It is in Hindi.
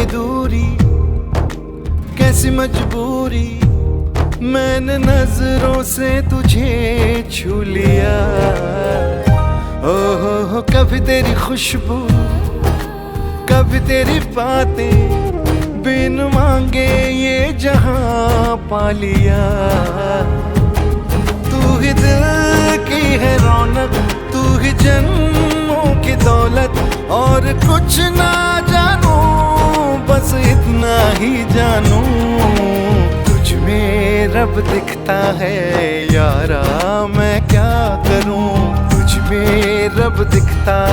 दूरी, कैसी मजबूरी, मैंने नजरों से तुझे छू लिया। ओहो कभी तेरी खुशबू, कभी तेरी बातें, बिन मांगे ये जहां पा लिया। तू ही दिल की है रौनक, तू ही जन्मों की दौलत, और कुछ ना जानू बस इतना ही जानू, तुझ में रब दिखता है यारा, मैं क्या करूं, तुझ में रब दिखता